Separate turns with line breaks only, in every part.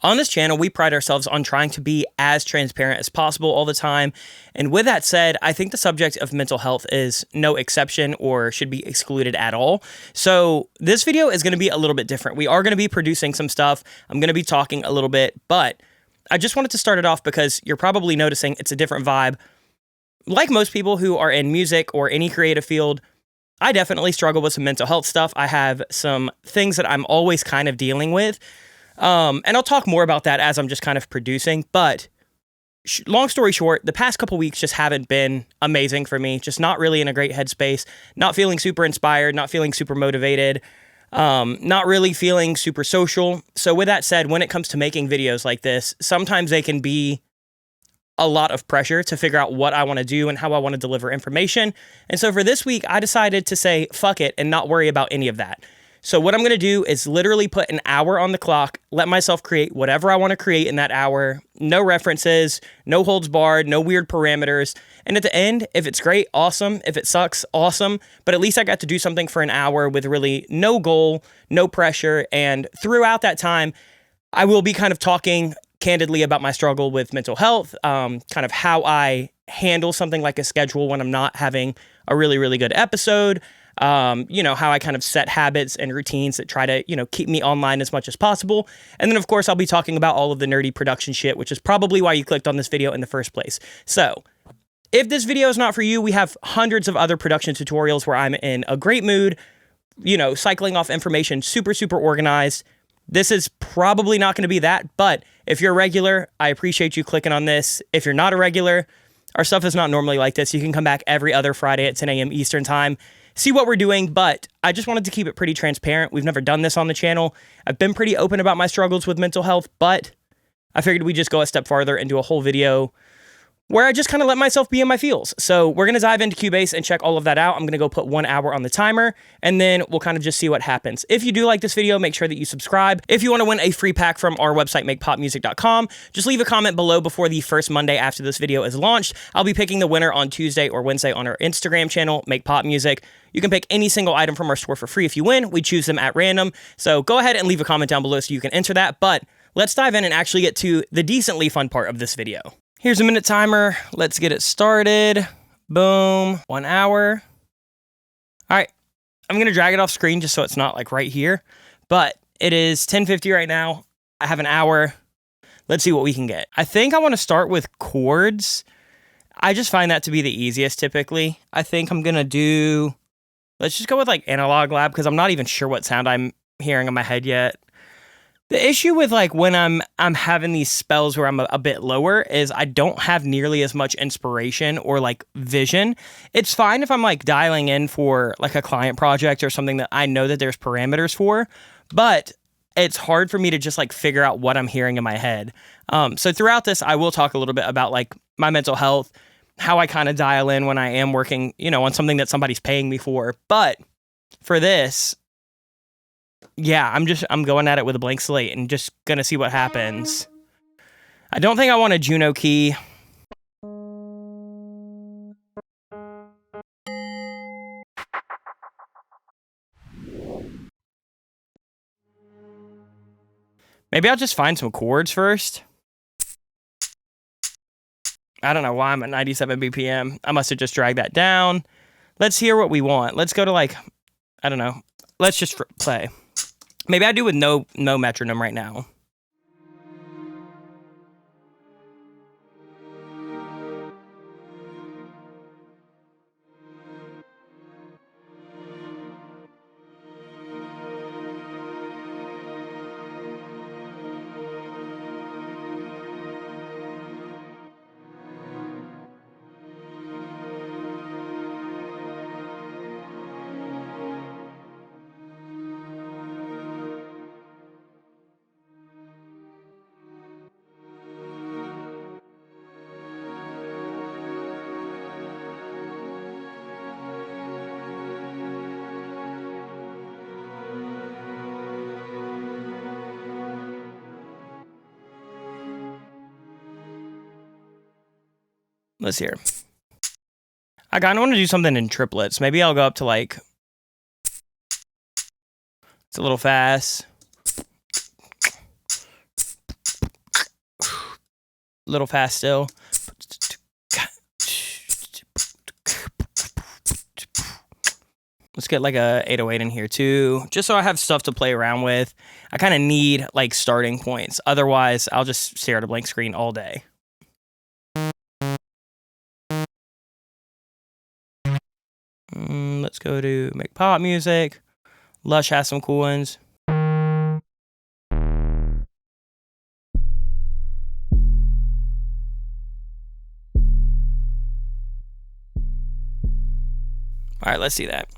On this channel, we pride ourselves on trying to be as transparent as possible all the time. And with that said, I think the subject of mental health is no exception or should be excluded at all. So this video is going to be a little bit different. We are going to be producing some stuff. I'm going to be talking a little bit, but I just wanted to start it off because you're probably noticing it's a different vibe. Like most people who are in music or any creative field, I definitely struggle with some mental health stuff. I have some things that I'm always kind of dealing with. And I'll talk more about that as I'm just kind of producing, but long story short, the past couple weeks just haven't been amazing for me. Just not really in a great headspace, not feeling super inspired, not feeling super motivated, not really feeling super social. So with that said, when it comes to making videos like this, sometimes they can be a lot of pressure to figure out what I want to do and how I want to deliver information. And so for this week, I decided to say, fuck it, and not worry about any of that. So what I'm going to do is literally put an hour on the clock, let myself create whatever I want to create in that hour, no references, no holds barred, no weird parameters. And at the end, if it's great, awesome. If it sucks, awesome. But at least I got to do something for an hour with really no goal, no pressure. And throughout that time, I will be kind of talking candidly about my struggle with mental health, kind of how I handle something like a schedule when I'm not having a really, really good episode. How I kind of set habits and routines that try to, keep me online as much as possible. And then, of course, I'll be talking about all of the nerdy production shit, which is probably why you clicked on this video in the first place. So if this video is not for you, we have hundreds of other production tutorials where I'm in a great mood, cycling off information, super, super organized. This is probably not going to be that, but if you're a regular, I appreciate you clicking on this. If you're not a regular, our stuff is not normally like this. You can come back every other Friday at 10 a.m. Eastern time. See what we're doing, but I just wanted to keep it pretty transparent. We've never done this on the channel. I've been pretty open about my struggles with mental health, but I figured we'd just go a step farther and do a whole video where I just kind of let myself be in my feels. So we're going to dive into Cubase and check all of that out. I'm going to go put 1 hour on the timer, and then we'll kind of just see what happens. If you do like this video, make sure that you subscribe. If you want to win a free pack from our website, makepopmusic.com, just leave a comment below before the first Monday after this video is launched. I'll be picking the winner on Tuesday or Wednesday on our Instagram channel, Make Pop Music. You can pick any single item from our store for free if you win. We choose them at random. So go ahead and leave a comment down below so you can enter that. But let's dive in and actually get to the decently fun part of this video. Here's a minute timer. Let's get it started. Boom. 1 hour. All right. I'm going to drag it off screen just so it's not like right here. But it is 10:50 right now. I have an hour. Let's see what we can get. I think I want to start with chords. I just find that to be the easiest typically. I think I'm going to do... Let's just go with like Analog Lab because I'm not even sure what sound I'm hearing in my head yet. The issue with like when I'm having these spells where I'm a bit lower is I don't have nearly as much inspiration or like vision. It's fine if I'm like dialing in for like a client project or something that I know that there's parameters for, but it's hard for me to just like figure out what I'm hearing in my head. So throughout this, I will talk a little bit about like my mental health, how I kind of dial in when I am working, on something that somebody's paying me for. But for this, yeah, I'm going at it with a blank slate and just gonna see what happens. I don't think I want a Juno key. Maybe I'll just find some chords first. I don't know why I'm at 97 BPM. I must have just dragged that down. Let's hear what we want. Let's go to like, I don't know. Let's just play. Maybe I do with no metronome right now. Let's hear. I kind of want to do something in triplets. Maybe I'll go up to like... It's a little fast. little fast still. Let's get like a 808 in here too, just so I have stuff to play around with. I kind of need like starting points. Otherwise, I'll just stare at a blank screen all day. Let's go to make pop music. Lush has some cool ones. All right, let's see that.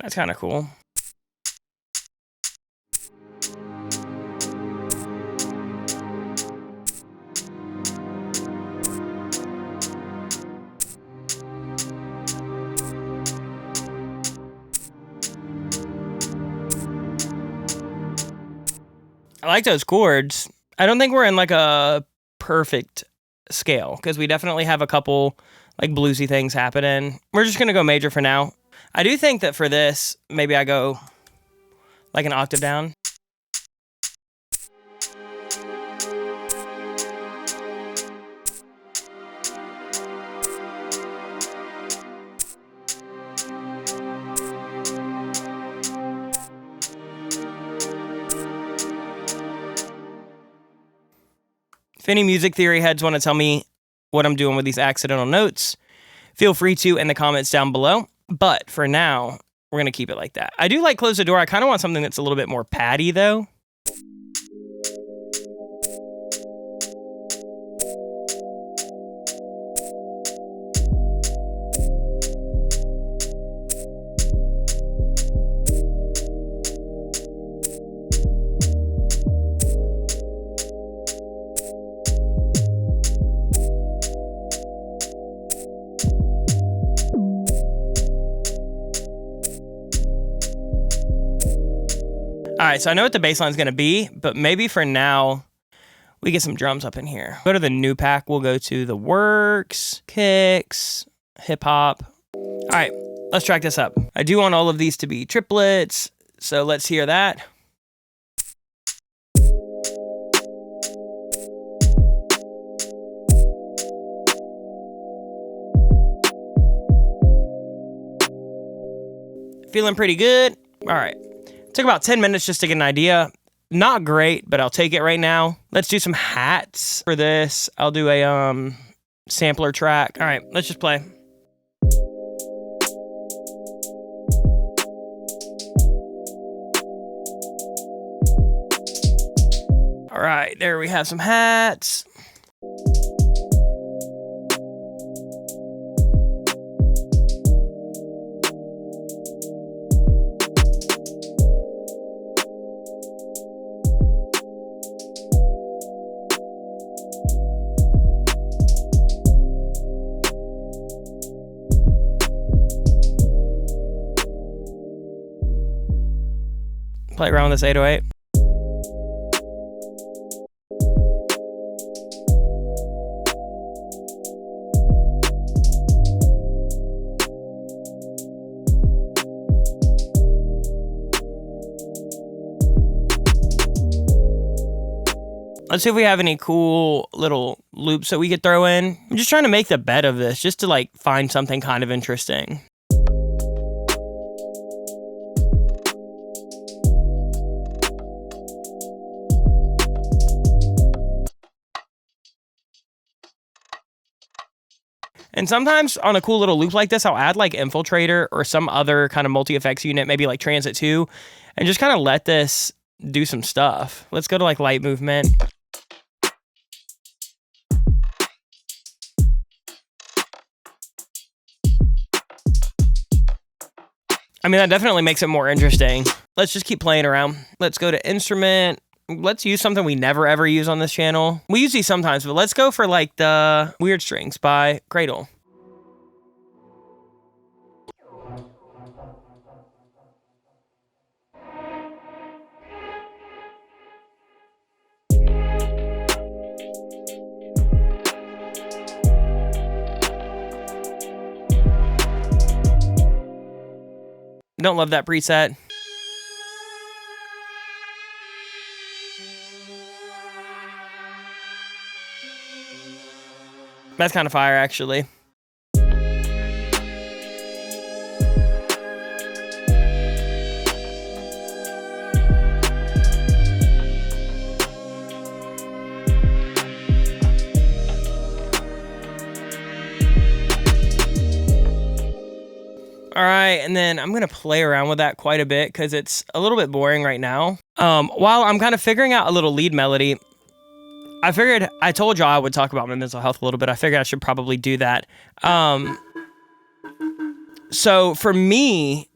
That's kind of cool. I like those chords. I don't think we're in like a perfect scale because we definitely have a couple like bluesy things happening. We're just going to go major for now. I do think that for this, maybe I go like an octave down. If any music theory heads want to tell me what I'm doing with these accidental notes, feel free to in the comments down below. But for now, we're going to keep it like that. I do like Close the Door. I kind of want something that's a little bit more patty, though. All right, so I know what the bass line is going to be, but maybe for now, we get some drums up in here. Go to the new pack. We'll go to the works, kicks, hip hop. All right, let's track this up. I do want all of these to be triplets, so let's hear that. Feeling pretty good. All right. Took about 10 minutes just to get an idea. Not great, but I'll take it right now. Let's do some hats for this. I'll do a sampler track. All right, let's just play. All right, there we have some hats. Play around with this 808. Let's see if we have any cool little loops that we could throw in. I'm just trying to make the bed of this just to like find something kind of interesting. And sometimes on a cool little loop like this, I'll add like Infiltrator or some other kind of multi-effects unit, maybe like Transit 2, and just kind of let this do some stuff. Let's go to like light movement. I mean, that definitely makes it more interesting. Let's just keep playing around. Let's go to instrument. Let's use something we never ever use on this channel. We use these sometimes, but let's go for like the Weird Strings by Cradle. Don't love that preset. That's kind of fire, actually. All right, and then I'm gonna play around with that quite a bit because it's a little bit boring right now. While I'm kind of figuring out a little lead melody, I told y'all I would talk about my mental health a little bit. I figured I should probably do that. So for me,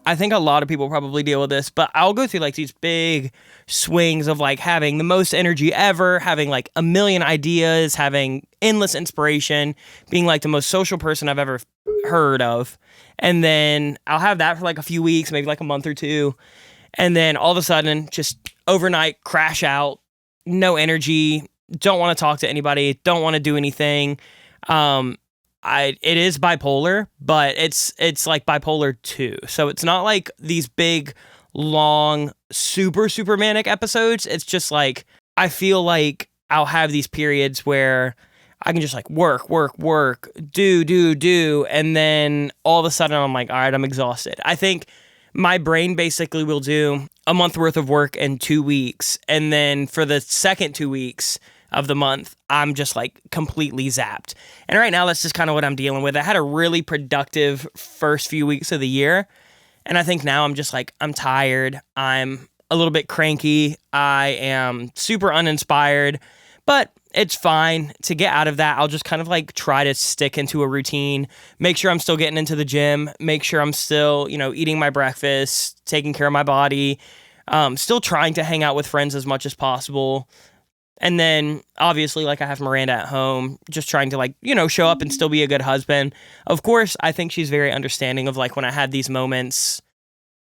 I think a lot of people probably deal with this, but I'll go through like these big swings of like having the most energy ever, having like a million ideas, having endless inspiration, being like the most social person I've ever heard of. And then I'll have that for like a few weeks, maybe like a month or two. And then all of a sudden, just overnight crash out, no energy, don't want to talk to anybody, don't want to do anything. It is bipolar, but it's like bipolar 2. So it's not like these big, long, super manic episodes. It's just like, I feel like I'll have these periods where I can just like work, do. And then all of a sudden I'm like, all right, I'm exhausted. I think my brain basically will do a month worth of work in 2 weeks. And then for the second 2 weeks of the month, I'm just like completely zapped. And right now, that's just kind of what I'm dealing with. I had a really productive first few weeks of the year. And I think now I'm just like, I'm tired. I'm a little bit cranky. I am super uninspired, but it's fine. To get out of that, I'll just kind of like try to stick into a routine, make sure I'm still getting into the gym, make sure I'm still, eating my breakfast, taking care of my body, still trying to hang out with friends as much as possible. And then obviously, like, I have Miranda at home, just trying to like, show up and still be a good husband. Of course, I think she's very understanding of like when I had these moments.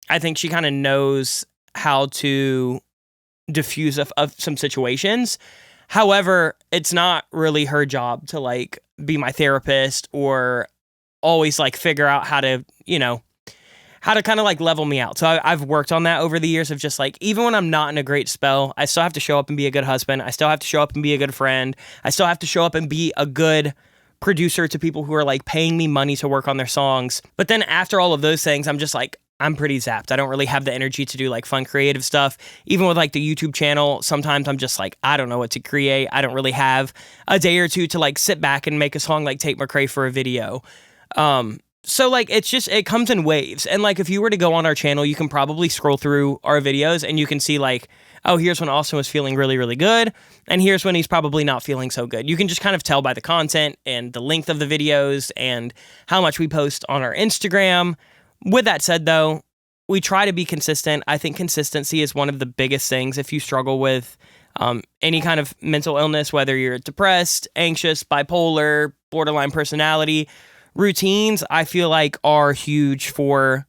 I think she kind of knows how to diffuse of some situations. However, it's not really her job to like be my therapist or always like figure out how to, how to kind of like level me out. So I've worked on that over the years of just like, even when I'm not in a great spell, I still have to show up and be a good husband. I still have to show up and be a good friend. I still have to show up and be a good producer to people who are like paying me money to work on their songs. But then after all of those things, I'm just like, I'm pretty zapped. I don't really have the energy to do like fun creative stuff. Even with like the YouTube channel, sometimes I'm just like, I don't know what to create. I don't really have a day or two to like sit back and make a song like Tate McRae for a video. So like, it comes in waves. And like, if you were to go on our channel, you can probably scroll through our videos and you can see like, oh, here's when Austin was feeling really, really good. And here's when he's probably not feeling so good. You can just kind of tell by the content and the length of the videos and how much we post on our Instagram. With that said, though, we try to be consistent. I think consistency is one of the biggest things if you struggle with any kind of mental illness, whether you're depressed, anxious, bipolar, borderline personality. Routines, I feel like, are huge for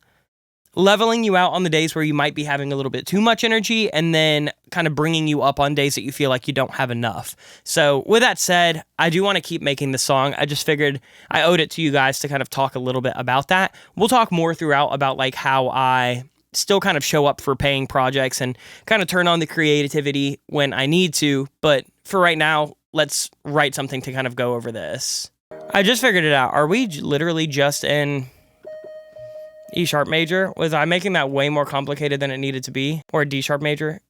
leveling you out on the days where you might be having a little bit too much energy and then kind of bringing you up on days that you feel like you don't have enough. So with that said, I do want to keep making this song. I just figured I owed it to you guys to kind of talk a little bit about that. We'll talk more throughout about like how I still kind of show up for paying projects and kind of turn on the creativity when I need to. But for right now, let's write something to kind of go over this. I just figured it out. Are we literally just in E sharp major? Was I making that way more complicated than it needed to be? Or D sharp major?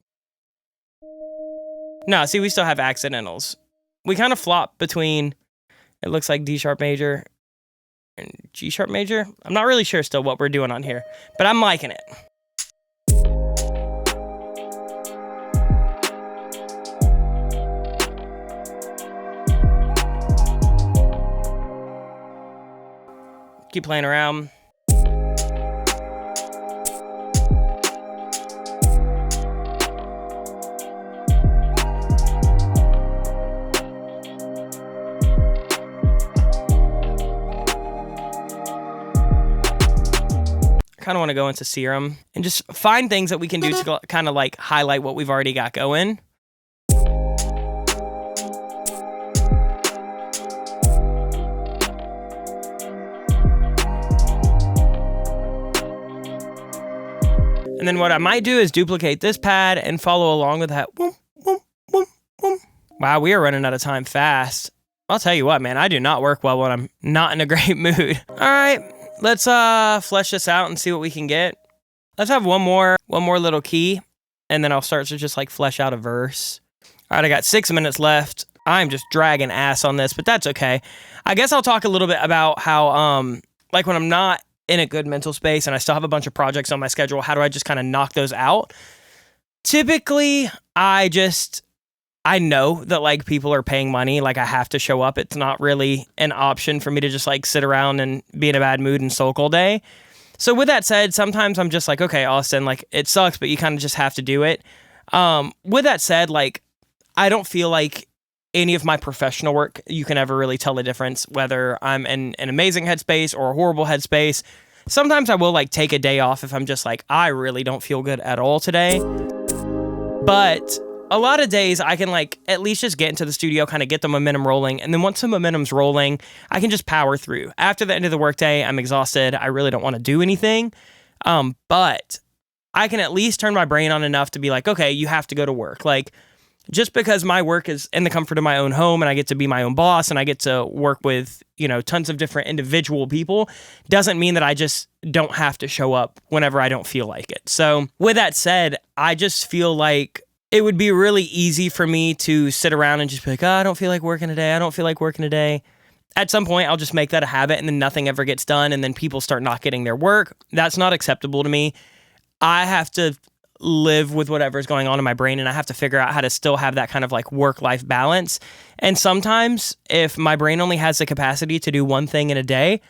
No, see, we still have accidentals. We kind of flop between, it looks like D sharp major and G sharp major. I'm not really sure still what we're doing on here, but I'm liking it. Keep playing around. kind of want to go into Serum and just find things that we can do to kind of like highlight what we've already got going. And then what I might do is duplicate this pad and follow along with that. Boom, boom, boom, boom. Wow, we are running out of time fast. I'll tell you what, man, I do not work well when I'm not in a great mood. All right, let's flesh this out and see what we can get. Let's have one more little key, and then I'll start to just like flesh out a verse. All right, I got 6 minutes left. I'm just dragging ass on this, but that's okay. I guess I'll talk a little bit about how, like when I'm not in a good mental space and I still have a bunch of projects on my schedule, how do I just kind of knock those out? Typically, I know that like people are paying money, like I have to show up. It's not really an option for me to just like sit around and be in a bad mood and sulk all day. So with that said, sometimes I'm just like, okay, Austin, like it sucks, but you kind of just have to do it. With that said, like I don't feel like any of my professional work, you can ever really tell the difference whether I'm in an amazing headspace or a horrible headspace. Sometimes I will like take a day off if I'm just like, I really don't feel good at all today. But a lot of days I can like at least just get into the studio, kind of get the momentum rolling. And then once the momentum's rolling, I can just power through. After the end of the workday, I'm exhausted. I really don't want to do anything. But I can at least turn my brain on enough to be like, okay, you have to go to work. Like, just because my work is in the comfort of my own home and I get to be my own boss and I get to work with, you know, tons of different individual people doesn't mean that I just don't have to show up whenever I don't feel like it. So with that said, I just feel like it would be really easy for me to sit around and just be like, oh, I don't feel like working today. I don't feel like working today. At some point, I'll just make that a habit and then nothing ever gets done and then people start not getting their work. That's not acceptable to me. I have to live with whatever's going on in my brain and I have to figure out how to still have that kind of like work-life balance. And sometimes if my brain only has the capacity to do one thing in a day,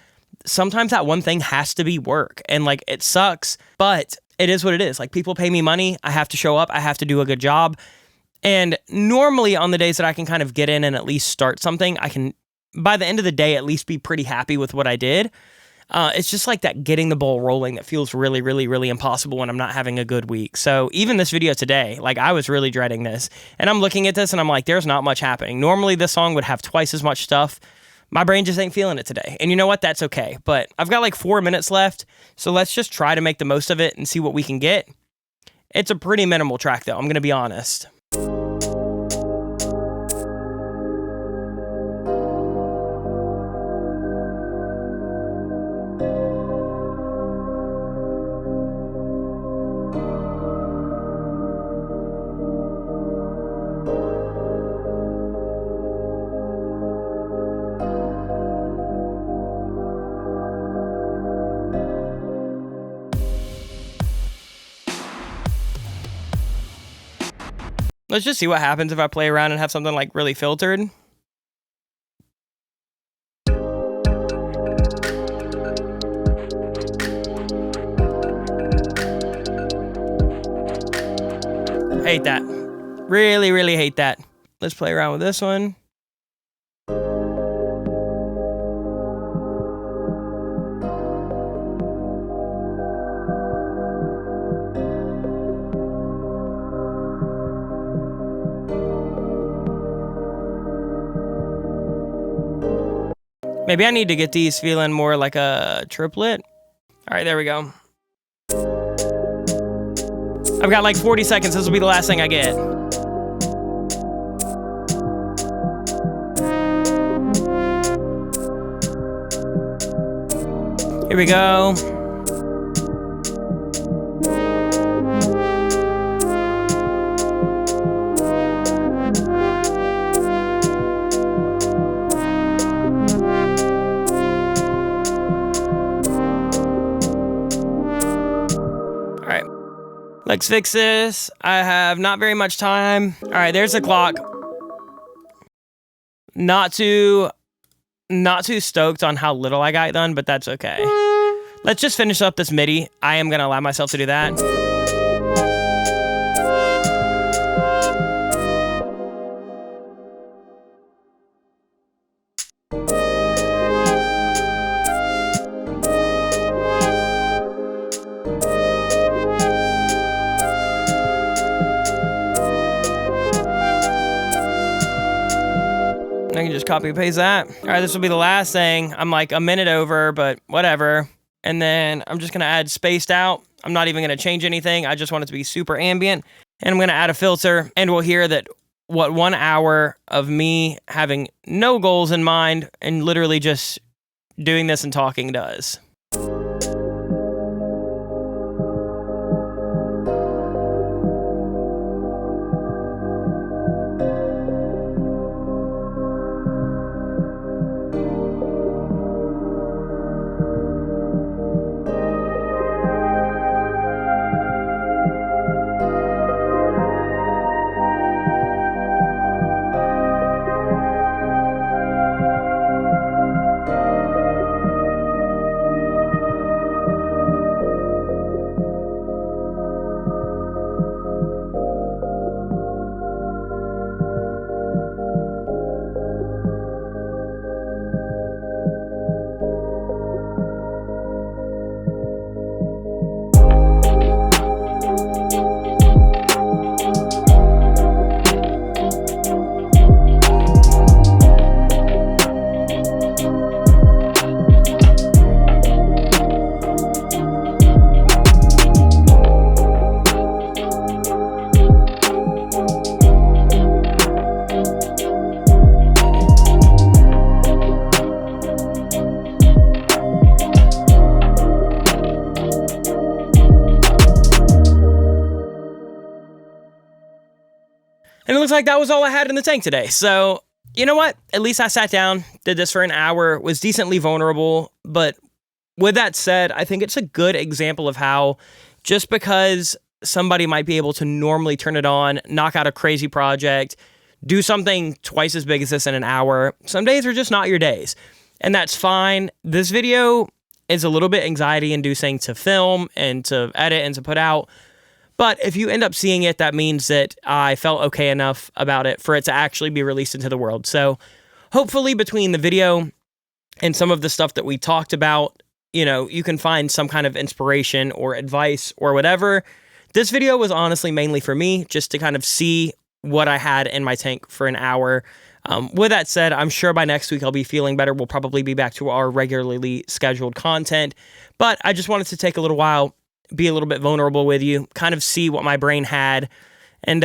sometimes that one thing has to be work. And like it sucks, but it is what it is. Like people pay me money, I have to show up, I have to do a good job. And normally on the days that I can kind of get in and at least start something, I can, by the end of the day, at least be pretty happy with what I did. It's just like that getting the ball rolling that feels really, really, really impossible when I'm not having a good week. So even this video today, like I was really dreading this. And I'm looking at this and I'm like, there's not much happening. Normally this song would have twice as much stuff. My brain just ain't feeling it today. And you know what? That's okay. But I've got like 4 minutes left. So let's just try to make the most of it and see what we can get. It's a pretty minimal track though, I'm going to be honest. Let's just see what happens if I play around and have something like really filtered. Hate that. Really, really hate that. Let's play around with this one. Maybe I need to get these feeling more like a triplet. All right, there we go. I've got like 40 seconds. This will be the last thing I get. Here we go. Let's fix this. I have not very much time. All right, there's the clock. Not too stoked on how little I got done, but that's okay. Let's just finish up this MIDI. I am gonna allow myself to do that. just copy and paste that. All right, this will be the last thing. I'm like a minute over, but whatever. And then I'm just gonna add spaced out. I'm not even gonna change anything. I just want it to be super ambient. And I'm gonna add a filter, and we'll hear that what 1 hour of me having no goals in mind and literally just doing this and talking does. And it looks like that was all I had in the tank today. So, you know what? At least I sat down, did this for an hour, was decently vulnerable. But with that said, I think it's a good example of how just because somebody might be able to normally turn it on, knock out a crazy project, do something twice as big as this in an hour, some days are just not your days. And that's fine. This video is a little bit anxiety-inducing to film and to edit and to put out. But if you end up seeing it, that means that I felt okay enough about it for it to actually be released into the world. So hopefully between the video and some of the stuff that we talked about, you know, you can find some kind of inspiration or advice or whatever. This video was honestly mainly for me, just to kind of see what I had in my tank for an hour. With that said, I'm sure by next week I'll be feeling better. We'll probably be back to our regularly scheduled content. But I just wanted to take a little while, be a little bit vulnerable with you, kind of see what my brain had, and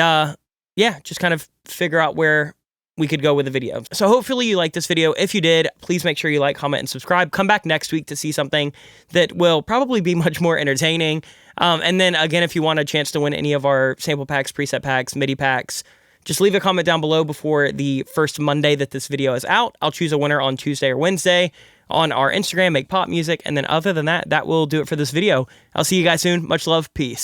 yeah, just kind of figure out where we could go with the video. So hopefully you liked this video. If you did, please make sure you like, comment, and subscribe. Come back next week to see something that will probably be much more entertaining. And then again, if you want a chance to win any of our sample packs, preset packs, MIDI packs, just leave a comment down below before the first Monday that this video is out. I'll choose a winner on Tuesday or Wednesday on our Instagram, Make Pop Music. And then other than that, that will do it for this video. I'll see you guys soon. Much love. Peace.